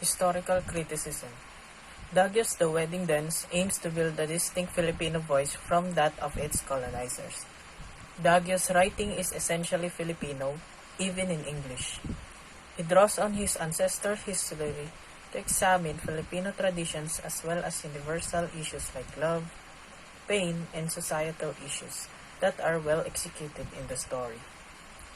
Historical criticism. Daguio's The Wedding Dance aims to build a distinct Filipino voice from that of its colonizers. Daguio's writing is essentially Filipino, even in English. He draws on his ancestor history to examine Filipino traditions as well as universal issues like love, pain, and societal issues that are well executed in the story.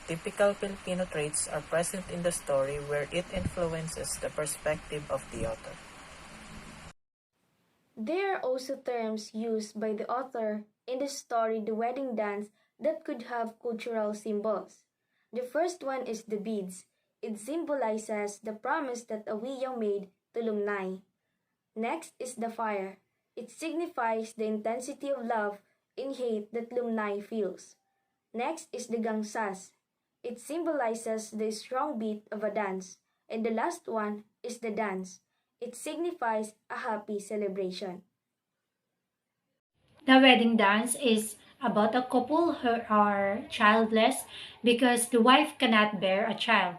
Typical Filipino traits are present in the story where it influences the perspective of the author. There are also terms used by the author in the story The Wedding Dance that could have cultural symbols. The first one is the beads. It symbolizes the promise that Awiyaw made to Lumnay. Next is the fire. It signifies the intensity of love and hate that Lumnay feels. Next is the gangsas. It symbolizes the strong beat of a dance. And the last one is the dance. It signifies a happy celebration. The wedding dance is about a couple who are childless because the wife cannot bear a child.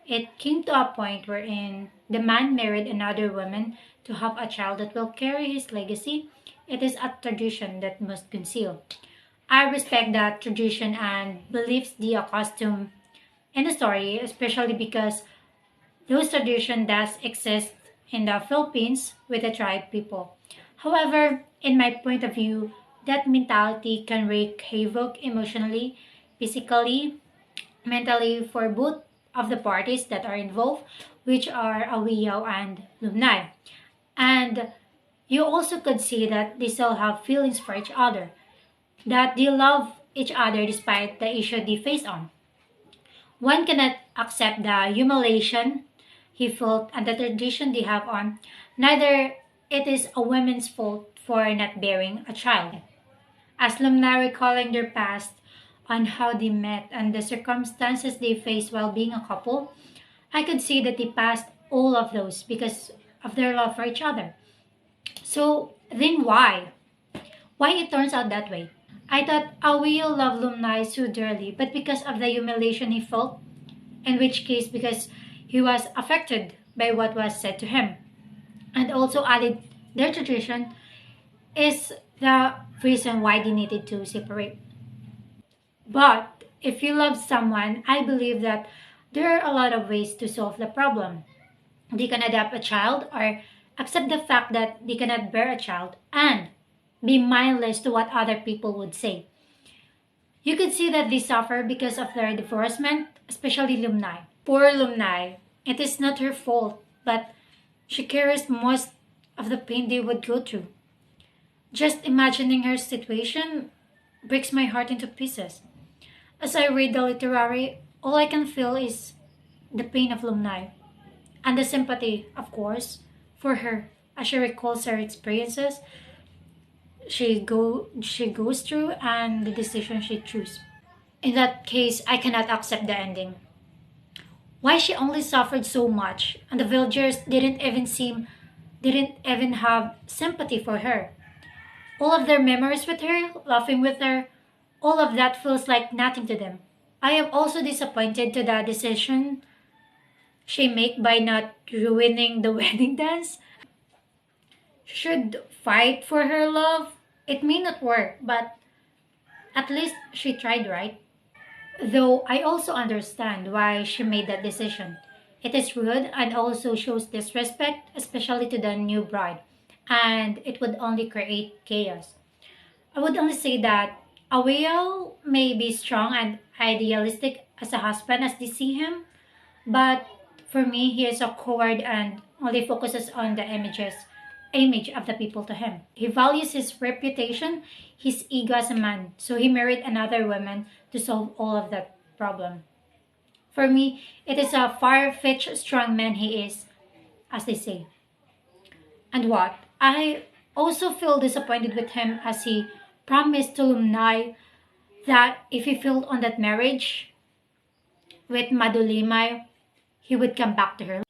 It came to a point wherein the man married another woman to have a child that will carry his legacy. It is a tradition that must conceal. I respect that tradition and beliefs the costume in the story, especially because those tradition does exist in the Philippines with the tribe people. However, in my point of view, that mentality can wreak havoc emotionally, physically, mentally for both of the parties that are involved, which are Awiyaw and Lumnay. And you also could see that they still have feelings for each other, that they love each other despite the issue they face on. One cannot accept the humiliation he felt and the tradition they have on. Neither it is a woman's fault for not bearing a child. As Lumna recalling their past on how they met and the circumstances they faced while being a couple, I could see that they passed all of those because of their love for each other. So then why? Why it turns out that way? I thought Awil loved Lumnai so dearly, but because of the humiliation he felt, in which case because he was affected by what was said to him, and also added their tradition is the reason why they needed to separate. But if you love someone, I believe that there are a lot of ways to solve the problem. They can adopt a child or accept the fact that they cannot bear a child and be mindless to what other people would say. You could see that they suffer because of their divorcement, especially Lumnai. Poor Lumnai. It is not her fault, but she carries most of the pain they would go through. Just imagining her situation breaks my heart into pieces. As I read the literary, all I can feel is the pain of Lumnai and the sympathy, of course, for her as she recalls her experiences she goes through and the decision she chooses. In that case, I cannot accept the ending. Why she only suffered so much and the villagers didn't even have sympathy for her. All of their memories with her, laughing with her, all of that feels like nothing to them. I am also disappointed to the decision she made by not ruining the wedding dance. Should fight for her love. It may not work, but at least she tried, right? Though I also understand why she made that decision. It is rude and also shows disrespect, especially to the new bride, and it would only create chaos. I would only say that Aweo may be strong and idealistic as a husband as they see him, but for me, he is a coward and only focuses on the image of the people to him. He values his reputation, his ego as a man, so he married another woman to solve all of that problem. For me, it is a far-fetched strong man he is, as they say. And what? I also feel disappointed with him as he promised to Lumnai that if he failed on that marriage with Madulimay, he would come back to her.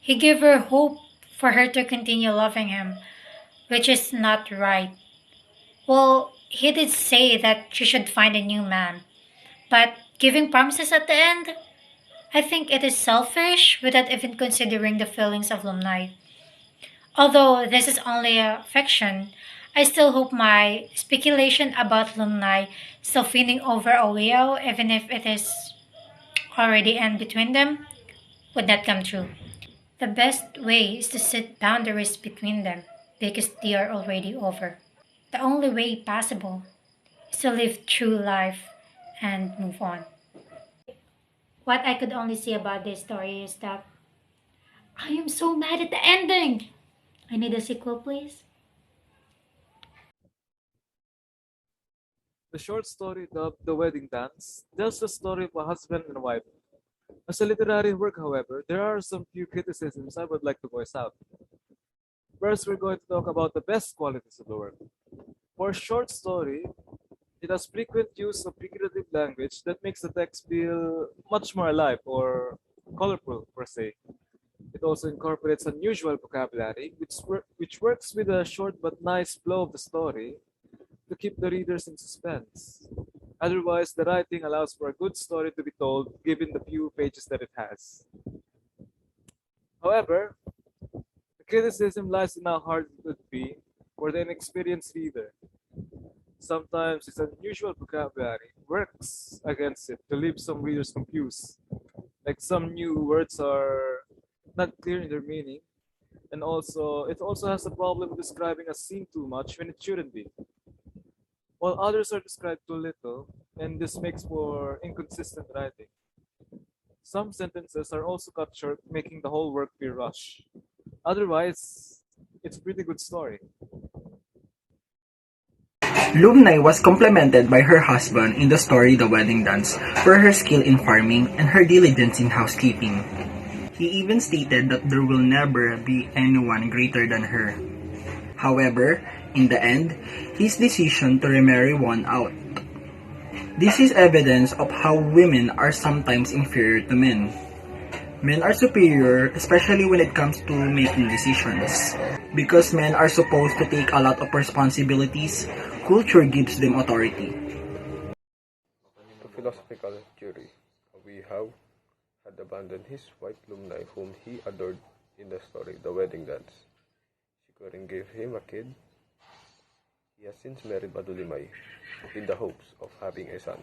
He gave her hope for her to continue loving him, which is not right. Well, he did say that she should find a new man, but giving promises at the end? I think it is selfish without even considering the feelings of alumni. Although this is only a fiction, I still hope my speculation about alumni still winning over Oleo, even if it is already end between them, would not come true. The best way is to set boundaries between them because they are already over. The only way possible is to live true life and move on. What I could only say about this story is that I am so mad at the ending. I need a sequel, please. The short story dubbed The Wedding Dance tells the story of a husband and wife. As a literary work, however, there are some few criticisms I would like to voice out. First, we're going to talk about the best qualities of the work. For a short story, it has frequent use of figurative language that makes the text feel much more alive or colorful, per se. It also incorporates unusual vocabulary, which works with a short but nice flow of the story to keep the readers in suspense. Otherwise, the writing allows for a good story to be told given the few pages that it has. However, the criticism lies in how hard it would be for the inexperienced reader. Sometimes its unusual vocabulary works against it to leave some readers confused. Like some new words are not clear in their meaning, and also it also has a problem describing a scene too much when it shouldn't be, while others are described too little, and this makes for inconsistent writing. Some sentences are also cut short, making the whole work feel rushed. Otherwise, it's a pretty good story. Lumnay was complimented by her husband in the story The Wedding Dance for her skill in farming and her diligence in housekeeping. He even stated that there will never be anyone greater than her. However, in the end, his decision to remarry won out. This is evidence of how women are sometimes inferior to men. Men are superior, especially when it comes to making decisions. Because men are supposed to take a lot of responsibilities, culture gives them authority. To philosophical theory, Awihaw had abandoned his wife Lumnai whom he adored in the story The Wedding Dance. She couldn't give him a kid. He has since married Madulimay in the hopes of having a son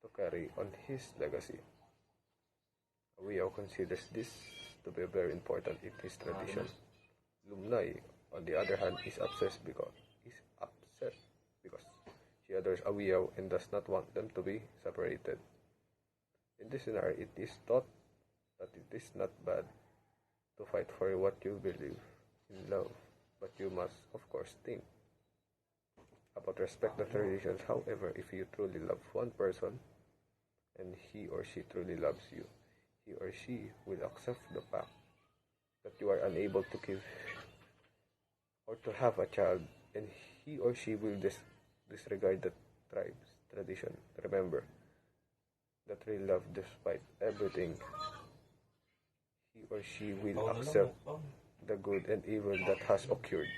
to carry on his legacy. Awihaw considers this to be very important in his tradition. Lumnai, on the other hand, is upset because she adores Awihaw and does not want them to be separated. In this scenario, it is thought that it is not bad to fight for what you believe in love, but you must, of course, think about respect the traditions. However, if you truly love one person and he or she truly loves you, he or she will accept the fact that you are unable to give or to have a child, and he or she will disregard the tribe's tradition. Remember that real love, despite everything, he or she will accept the good and evil that has occurred.